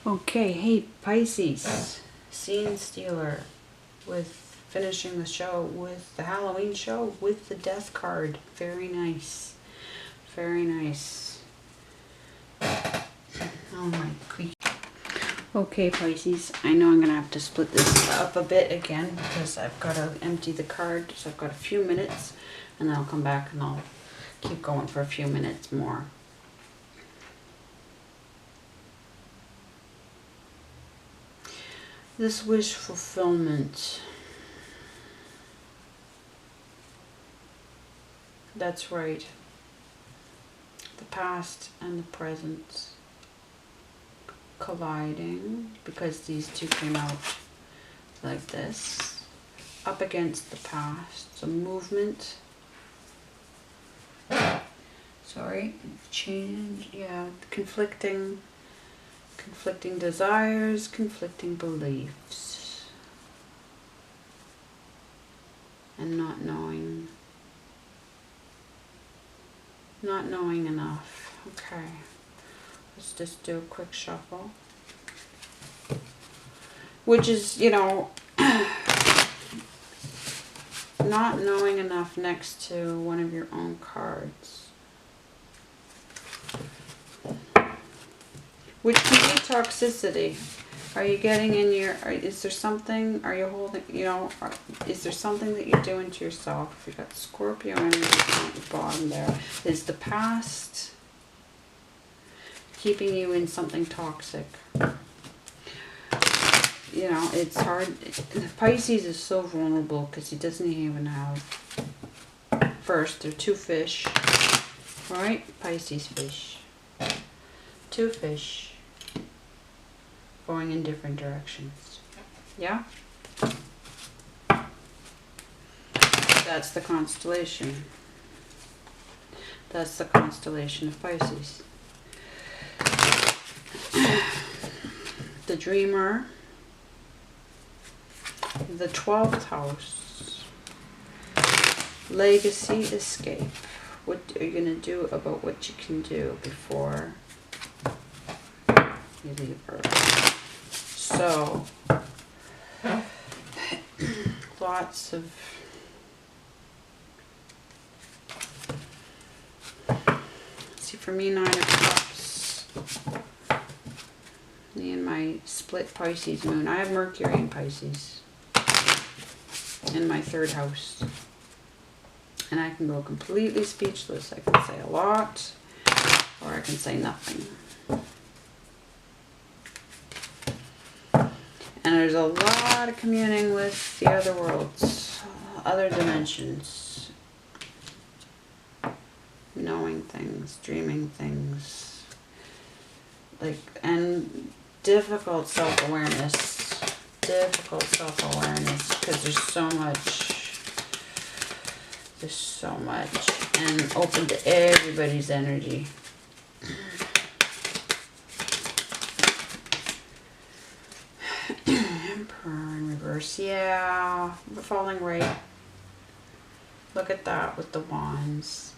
Okay, hey Pisces, scene stealer, with finishing the show with the Halloween show with the death card. Very nice. Very nice. Oh my creaky. Okay Pisces, I know I'm going to have to split this up a bit again because I've got to empty the card. So I've got a few minutes and then I'll come back and I'll keep going for a few minutes more. This wish fulfillment. That's right. The past and the present colliding because these two came out like this. Up against the past. So movement. Sorry. Change. Yeah. Conflicting desires, conflicting beliefs, and not knowing enough. Okay, let's just do a quick shuffle, which is, you know, not knowing enough next to one of your own cards. Which can be toxicity. Are you getting in your, is there something, are you holding, you know, is there something that you're doing to yourself? You've got Scorpio energy at the bottom there. Is the past keeping you in something toxic? You know, it's hard. Pisces is so vulnerable because he doesn't even have, first, there are two fish, right? Pisces fish. Two fish. Going in different directions. Yeah? That's the constellation. That's the constellation of Pisces. The dreamer. The 12th house. Legacy, escape. What are you going to do about what you can do before you leave Earth? So, lots of see, for me, 9 of Cups. Me and my split Pisces moon. I have Mercury in Pisces in my 3rd house. And I can go completely speechless. I can say a lot, or I can say nothing. And there's a lot of communing with the other worlds, other dimensions. Knowing things, dreaming things. Like, and difficult self-awareness. Difficult self-awareness because there's so much. There's so much. And open to everybody's energy. Emperor in reverse. Yeah, we're falling right. Look at that with the wands.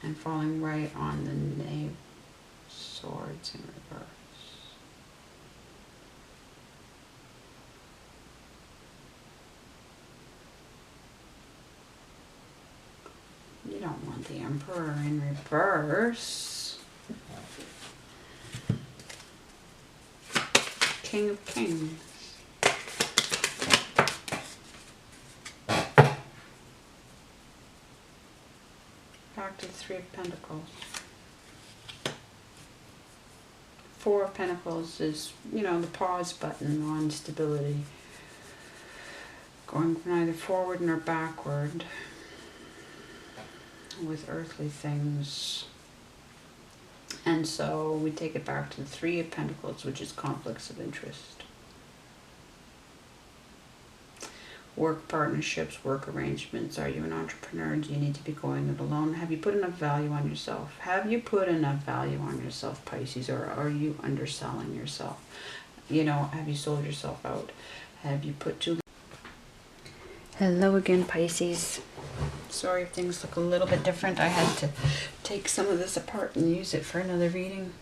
And falling right on the Knave of Swords in reverse. You don't want the Emperor in reverse. King of Kings. Back to the 3 of Pentacles. 4 of Pentacles is, you know, the pause button on stability. Going neither forward nor backward with earthly things. And so we take it back to the 3 of Pentacles, which is conflicts of interest. Work partnerships, work arrangements. Are you an entrepreneur? Do you need to be going it alone? Have you put enough value on yourself? Have you put enough value on yourself, Pisces? Or are you underselling yourself? You know, have you sold yourself out? Have you put too... Hello again, Pisces. Sorry if things look a little bit different. I had to take some of this apart and use it for another reading.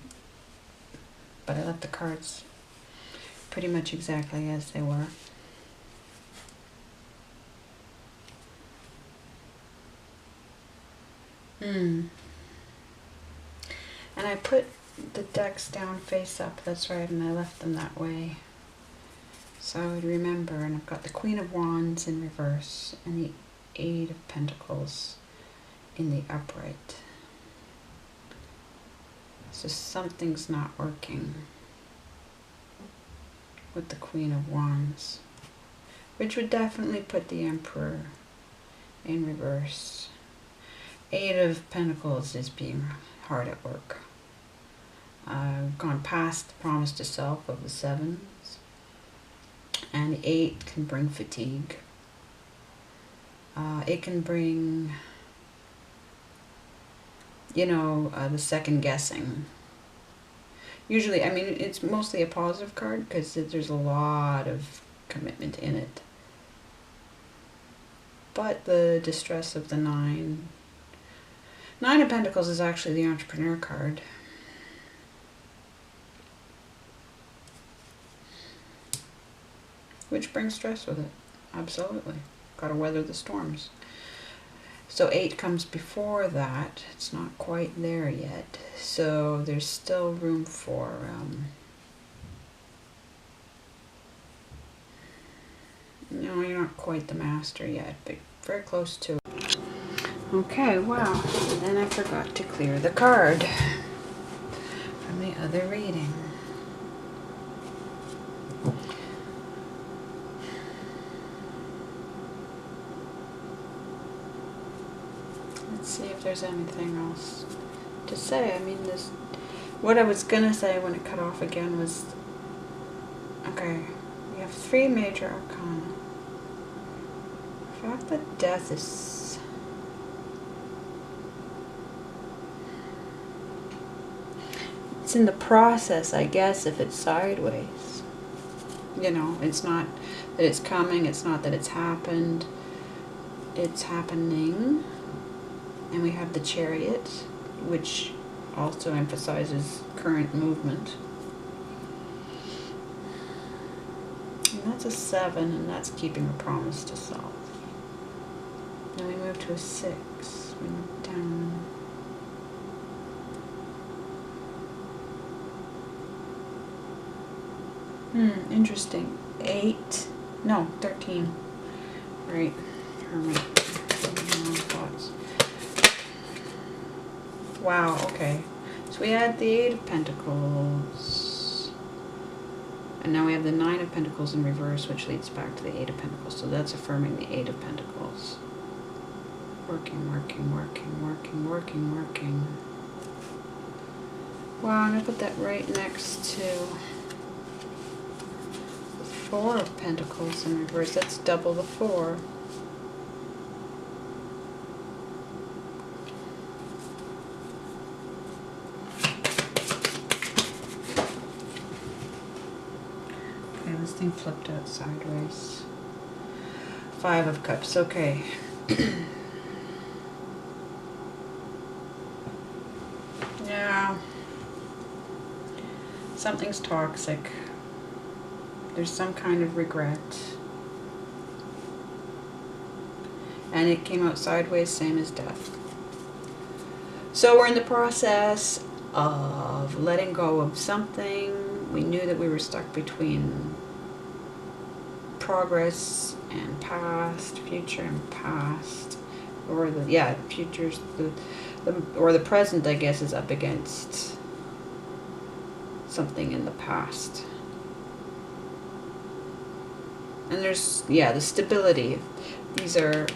but I left the cards pretty much exactly as they were. And I put the decks down face up, that's right, and I left them that way. So I would remember, and I've got the Queen of Wands in reverse and the Eight of Pentacles in the upright. So something's not working with the Queen of Wands, which would definitely put the Emperor in reverse. Eight of Pentacles is being hard at work. I've gone past the promise to self of the sevens, and the eight can bring fatigue. It can bring, the second guessing. Usually, I mean, it's mostly a positive card because there's a lot of commitment in it. But the distress of the Nine of Pentacles is actually the entrepreneur card. Which brings stress with it. Absolutely. Got to weather the storms. So 8 comes before that. It's not quite there yet. So there's still room for you're not quite the master yet, but very close to it. Okay, wow. And then I forgot to clear the card from the other reading. Let's see if there's anything else to say. I mean, what I was gonna say when it cut off again was, okay, we have 3 major arcana. The fact that death is it's in the process, I guess, if it's sideways. It's not that it's coming, it's not that it's happened. It's happening. And we have the Chariot, which also emphasizes current movement. And that's a 7, and that's keeping a promise to self. Then we move to a 6. We move down. Interesting. 8. No, 13. Right. Hermit. Thoughts. Wow, okay. So we had the 8 of Pentacles. And now we have the 9 of Pentacles in reverse, which leads back to the 8 of Pentacles. So that's affirming the 8 of Pentacles. Working, working, working, working, working, working. Wow, I'm going to put that right next to the 4 of Pentacles in reverse. That's double the 4. This thing flipped out sideways. 5 of Cups, okay. Yeah. Something's toxic. There's some kind of regret. And it came out sideways, same as death. So we're in the process of letting go of something. We knew that we were stuck between progress and past, future and past, or future's the present, I guess, is up against something in the past. And there's the stability. These are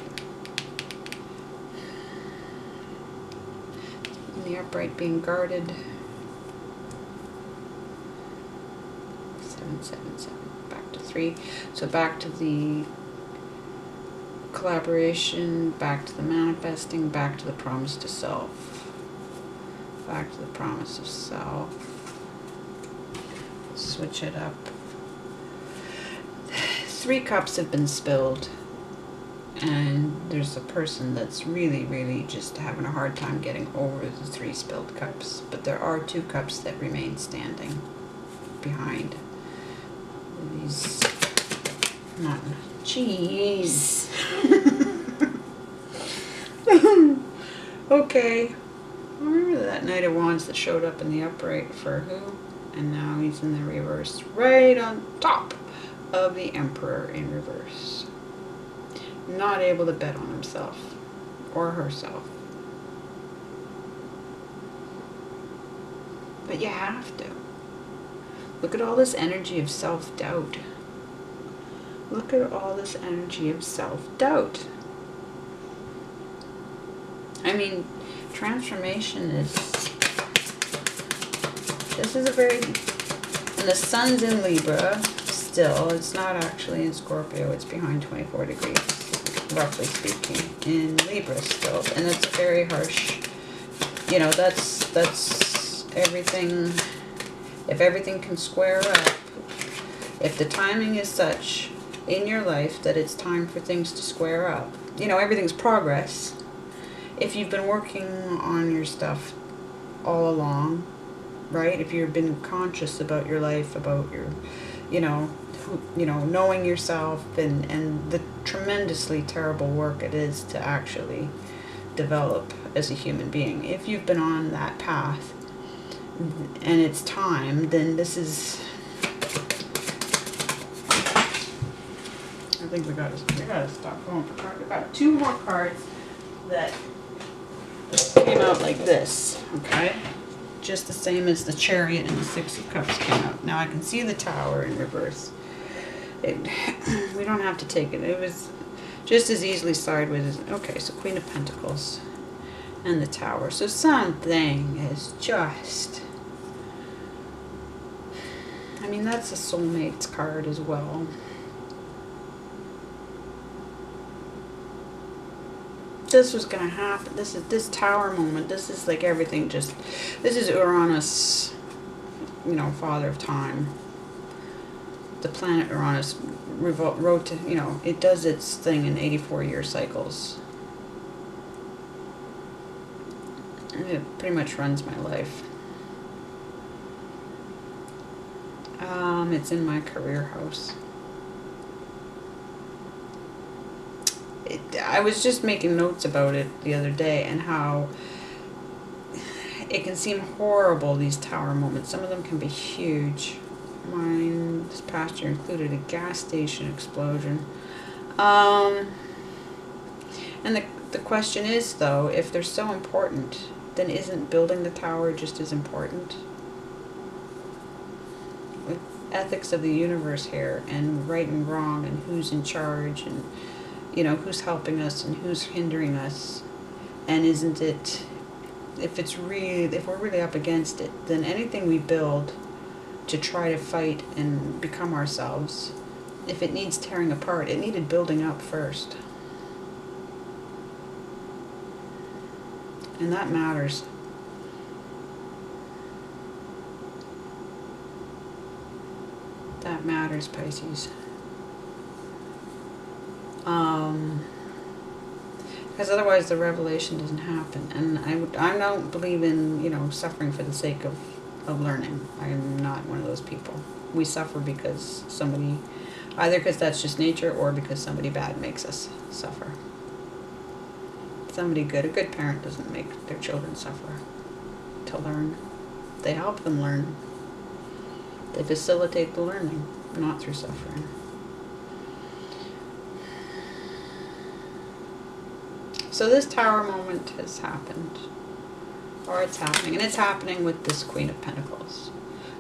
in the upright being guarded. 7, 7, 7. Back to 3. So back to the collaboration, back to the manifesting, back to the promise to self. Back to the promise of self. Switch it up. 3 cups have been spilled. And there's a person that's really, really just having a hard time getting over the 3 spilled cups. But there are 2 cups that remain standing. behind. These, not cheese. Okay. Remember that Knight of Wands that showed up in the upright for who? And now he's in the reverse, right on top of the Emperor in reverse. Not able to bet on himself or herself. But you have to. Look at all this energy of self-doubt. Look at all this energy of self-doubt. I mean, transformation is, this is a very, and the sun's in Libra still. It's not actually in Scorpio. It's behind 24 degrees, roughly speaking, in Libra still. And it's very harsh. You know, that's everything. If everything can square up, if the timing is such in your life that it's time for things to square up, you know, everything's progress. If you've been working on your stuff all along, right? If you've been conscious about your life, about your, knowing yourself and the tremendously terrible work it is to actually develop as a human being. If you've been on that path and it's time, then this is, I think we gotta stop going for cards. We've got 2 more cards that came out like this, okay? Just the same as the Chariot and the 6 of Cups came out. Now I can see the Tower in reverse. We don't have to take it. It was just as easily sideways as, okay, so Queen of Pentacles and the Tower. So something is just, I mean, that's a soulmate's card as well. This was going to happen. This is this Tower moment. This is like everything just, this is Uranus, you know, father of time. The planet Uranus it does its thing in 84-year cycles. It pretty much runs my life. It's in my career house. I was just making notes about it the other day and how it can seem horrible, these Tower moments. Some of them can be huge. Mine this past year included a gas station explosion. And the question is, though, if they're so important, then isn't building the tower just as important? With ethics of the universe here, and right and wrong, and who's in charge, and you know, who's helping us and who's hindering us. And isn't it, if we're really up against it, then anything we build to try to fight and become ourselves, if it needs tearing apart, it needed building up first. And that matters. That matters, Pisces. Because otherwise the revelation doesn't happen. And I don't believe in, you know, suffering for the sake of learning. I'm not one of those people. We suffer because somebody, either because that's just nature or because somebody bad makes us suffer. Somebody good, a good parent doesn't make their children suffer to learn. They help them learn. They facilitate the learning, not through suffering. So this Tower moment has happened, or it's happening, and it's happening with this Queen of Pentacles,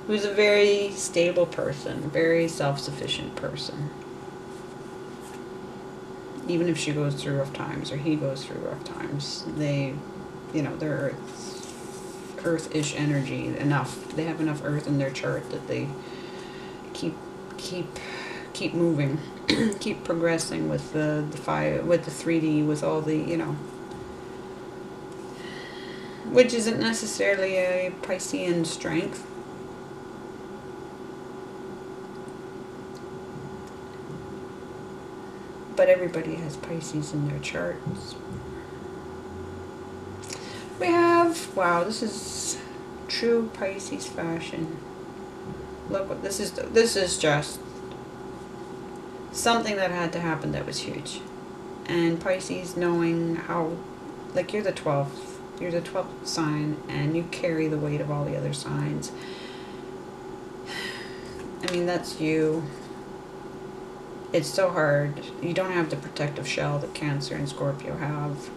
who's a very stable person, very self-sufficient person. Even if she goes through rough times, or he goes through rough times, they, you know, they're earth-ish energy enough. They have enough earth in their chart that they keep moving. Keep progressing with the 3D, with all the, you know, which isn't necessarily a Piscean strength. But everybody has Pisces in their charts. We have, wow, this is true Pisces fashion. Look what this is. This is just something that had to happen that was huge. And Pisces, knowing how, like, you're the 12th. You're the 12th sign, and you carry the weight of all the other signs. I mean, that's you. It's so hard. You don't have the protective shell that Cancer and Scorpio have.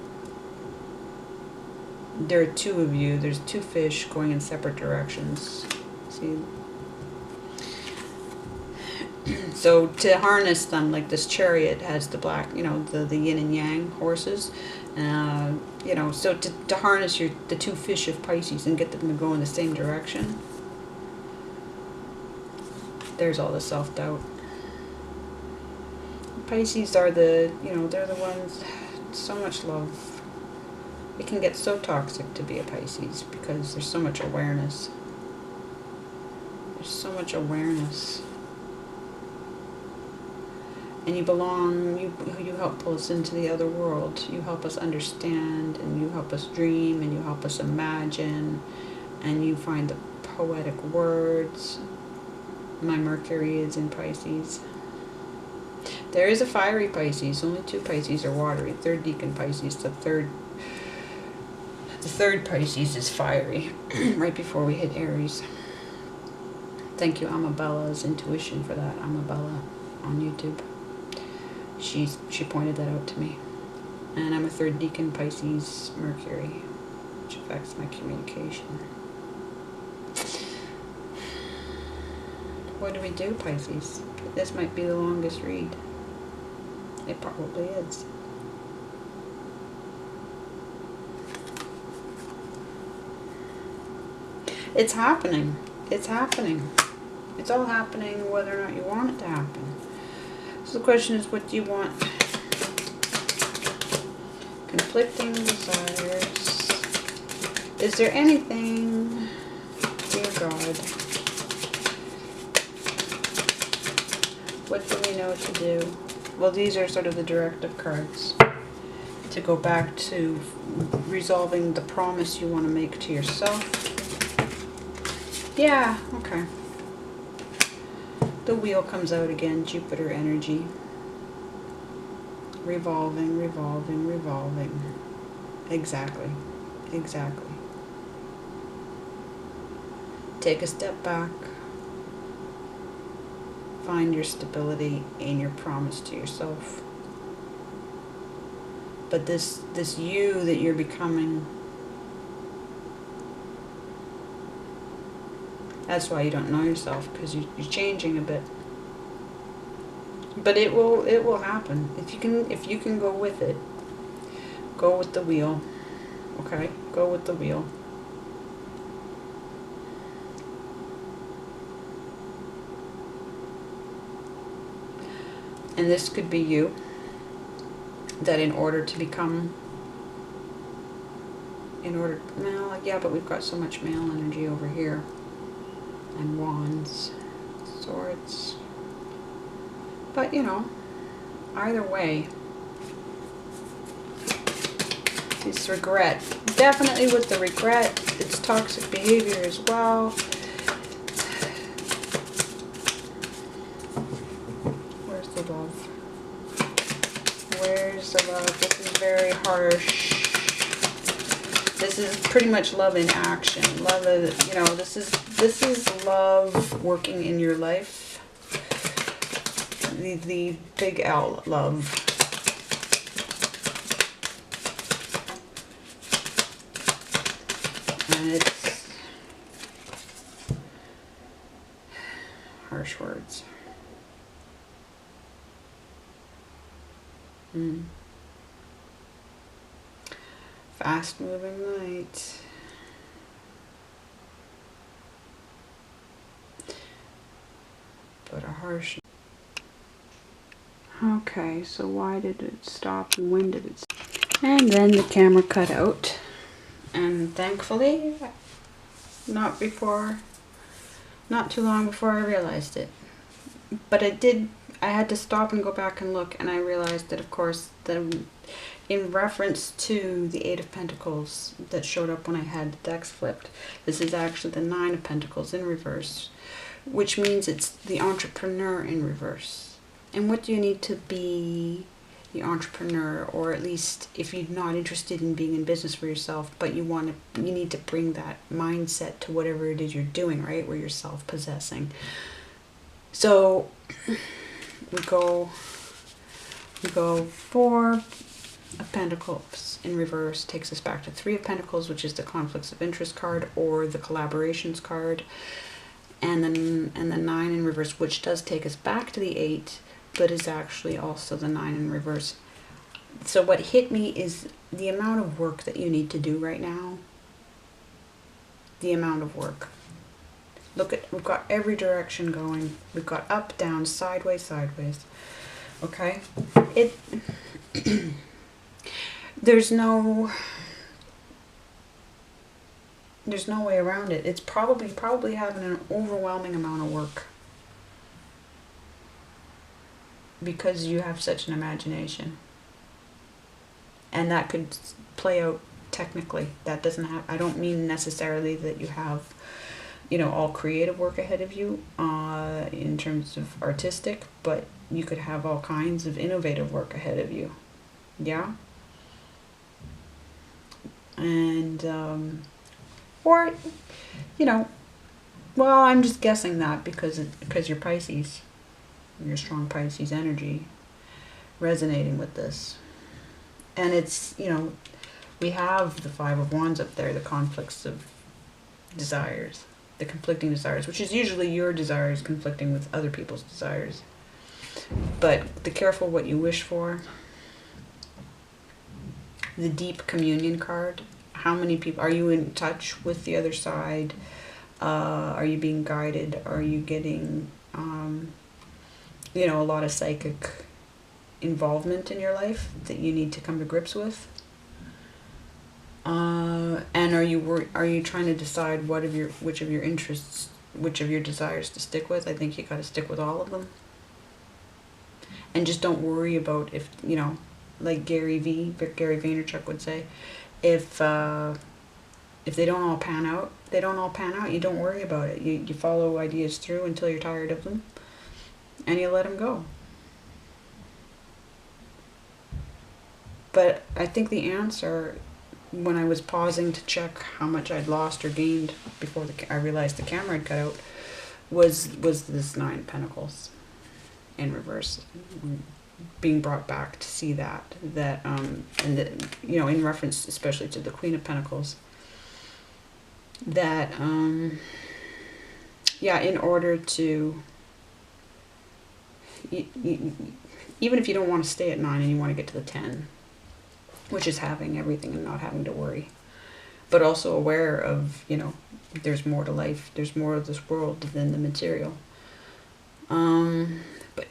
There are two of you. There's two fish going in separate directions. See? So to harness them, like this chariot has the black, you know, the yin and yang horses. You know, so to harness the two fish of Pisces and get them to go in the same direction, there's all the self-doubt. Pisces are the, you know, they're the ones, so much love. It can get so toxic to be a Pisces because there's so much awareness. There's so much awareness. And you belong, you help pull us into the other world. You help us understand, and you help us dream, and you help us imagine, and you find the poetic words. My Mercury is in Pisces. There is a fiery Pisces. Only two Pisces are watery. Third decan Pisces. The third Pisces is fiery. Right before we hit Aries. Thank you, Amabella's intuition, for that. Amabella on YouTube. She pointed that out to me. And I'm a third decan Pisces Mercury, which affects my communication. What do we do, Pisces? This might be the longest read. It probably is. It's happening. It's happening. It's all happening whether or not you want it to happen. So the question is, what do you want? Conflicting desires. Is there anything, dear God, what do we know to do? Well, these are sort of the directive cards to go back to resolving the promise you want to make to yourself. Yeah, okay. The wheel comes out again, Jupiter energy. Revolving, revolving, revolving. Exactly. Exactly. Take a step back. Find your stability in your promise to yourself. But this you that you're becoming, that's why you don't know yourself, because you're changing a bit. But it will happen. If you can go with it. Go with the wheel. Okay? Go with the wheel. And this could be you, that in order to become, well, yeah, but we've got so much male energy over here. And wands, swords. But, you know, either way, it's regret. Definitely with the regret, it's toxic behavior as well. Where's the love? Where's the love? This is very harsh. This is pretty much love in action. Love is, you know, this is love working in your life. The big L, love. And it's harsh words. Fast moving light. But a harsh. Okay, so why did it stop? When did it stop? And then the camera cut out. And thankfully, not too long before I realized it. But I had to stop and go back and look, and I realized that, of course, in reference to the Eight of Pentacles that showed up when I had the decks flipped, this is actually the Nine of Pentacles in reverse, which means it's the entrepreneur in reverse. And what do you need to be the entrepreneur? Or at least if you're not interested in being in business for yourself, but you need to bring that mindset to whatever it is you're doing, right? Where you're self-possessing. So we go 4 of Pentacles in reverse, takes us back to 3 of Pentacles, which is the conflicts of interest card or the collaborations card, and then the 9 in reverse, which does take us back to the 8, but is actually also the 9 in reverse. So what hit me is the amount of work that you need to do right now. The amount of work. Look at, we've got every direction going. We've got up, down, sideways, sideways. Okay? There's no way around it. It's probably having an overwhelming amount of work. Because you have such an imagination. And that could play out technically. That doesn't have, I don't mean necessarily that you have, you know, all creative work ahead of you in terms of artistic, but you could have all kinds of innovative work ahead of you. Yeah? And, or, you know, well, I'm just guessing that because you're Pisces. Your strong Pisces energy resonating with this. And it's, you know, we have the 5 of Wands up there, the conflicts of desires, the conflicting desires, which is usually your desires conflicting with other people's desires. But the careful what you wish for, the deep communion card, how many people, are you in touch with the other side? Are you being guided? Are you getting, you know, a lot of psychic involvement in your life that you need to come to grips with? And are you trying to decide which of your interests, which of your desires to stick with? I think you got to stick with all of them. And just don't worry about if, you know, like Gary Vaynerchuk would say, if they don't all pan out, they don't all pan out. You don't worry about it. You follow ideas through until you're tired of them, and you let them go. But I think the answer, when I was pausing to check how much I'd lost or gained before I realized the camera had cut out, was this 9 of Pentacles in reverse, being brought back to see that and that, you know, in reference especially to the Queen of Pentacles, that yeah, in order to, even if you don't want to stay at 9 and you want to get to the 10, which is having everything and not having to worry, but also aware of, you know, there's more to life, there's more of this world than the material. But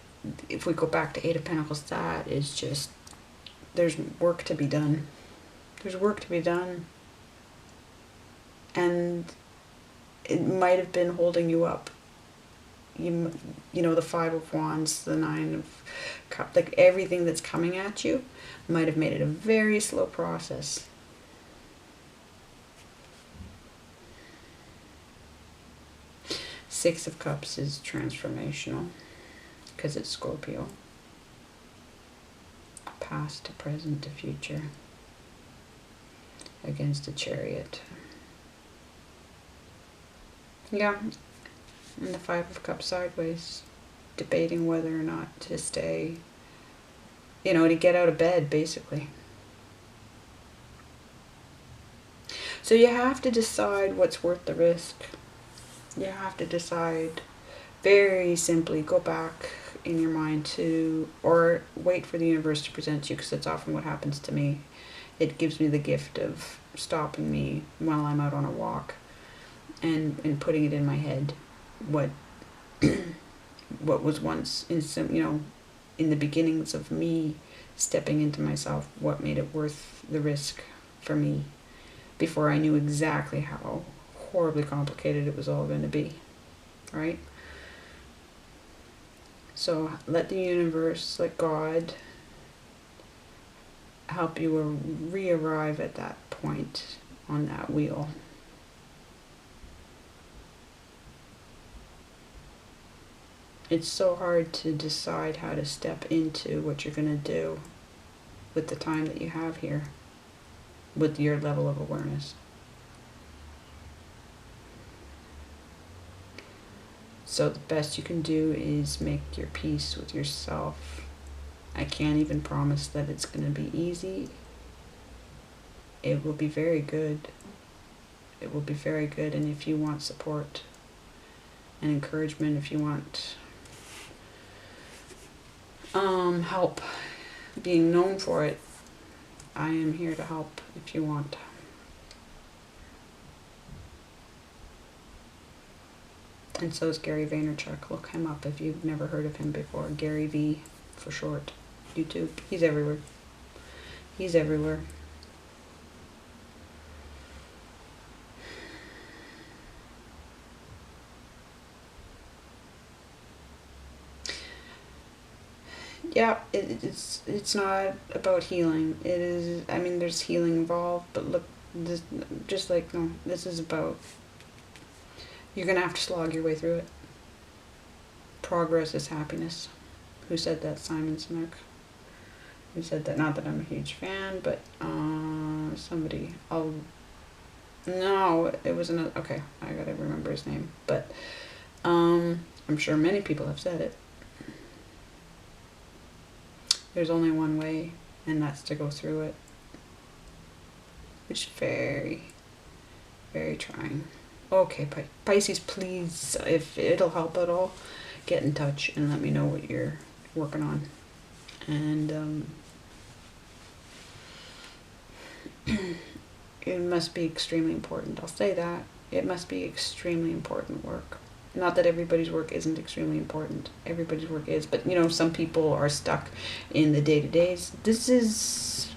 if we go back to 8 of Pentacles, that is just, there's work to be done. There's work to be done. And it might have been holding you up. You know, the 5 of Wands, the 9 of Cups, like everything that's coming at you might have made it a very slow process. Six of Cups is transformational because it's Scorpio. Past to present to future against a Chariot. Yeah. And the 5 of Cups sideways, debating whether or not to stay, you know, to get out of bed, basically. So you have to decide what's worth the risk. You have to decide, very simply, go back in your mind to, or wait for the universe to present to you, because that's often what happens to me. It gives me the gift of stopping me while I'm out on a walk and putting it in my head what was once in some, you know, in the beginnings of me stepping into myself, what made it worth the risk for me before I knew exactly how horribly complicated it was all going to be, right? So let the universe, let God help you re-arrive at that point on that wheel. It's so hard to decide how to step into what you're going to do with the time that you have here, with your level of awareness. So the best you can do is make your peace with yourself. I can't even promise that it's going to be easy. It will be very good. It will be very good. And if you want support and encouragement, if you want help being known for it, I am here to help if you want. And so is Gary Vaynerchuk. Look him up if you've never heard of him before. Gary V for short. YouTube. He's everywhere. He's everywhere. Yeah, it's not about healing. It is, I mean, there's healing involved, but look, this, just like, no, this is about, you're going to have to slog your way through it. Progress is happiness. Who said that? Simon Sinek. Who said that? Not that I'm a huge fan, but somebody. No, it was another. Okay, I gotta remember his name. But I'm sure many people have said it. There's only one way, and that's to go through it. Which is very, very trying. Okay, Pisces, please, if it'll help at all, get in touch and let me know what you're working on. And it must be extremely important. I'll say that. It must be extremely important work. Not that everybody's work isn't extremely important. Everybody's work is. But, you know, some people are stuck in the day-to-days. This is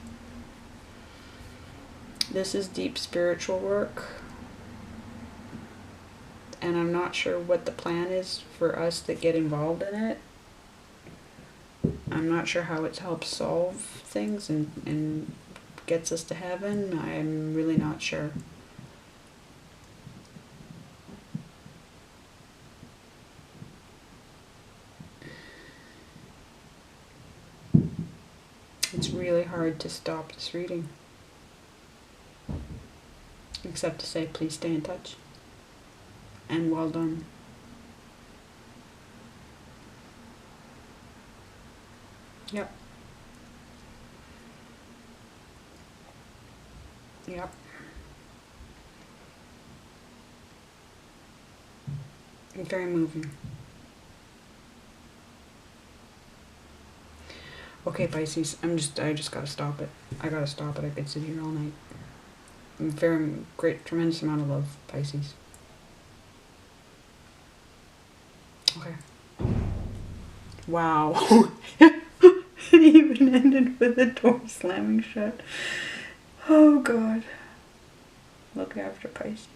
deep spiritual work. And I'm not sure what the plan is for us that get involved in it. I'm not sure how it helps solve things and gets us to heaven. I'm really not sure. It's really hard to stop this reading. Except to say, please stay in touch. And well done. Yep. Yep. Very moving. Okay, Pisces, I just gotta stop it. I gotta stop it. I could sit here all night. Very great, tremendous amount of love, Pisces. Okay. Wow. It even ended with the door slamming shut. Oh God. Look after Pisces.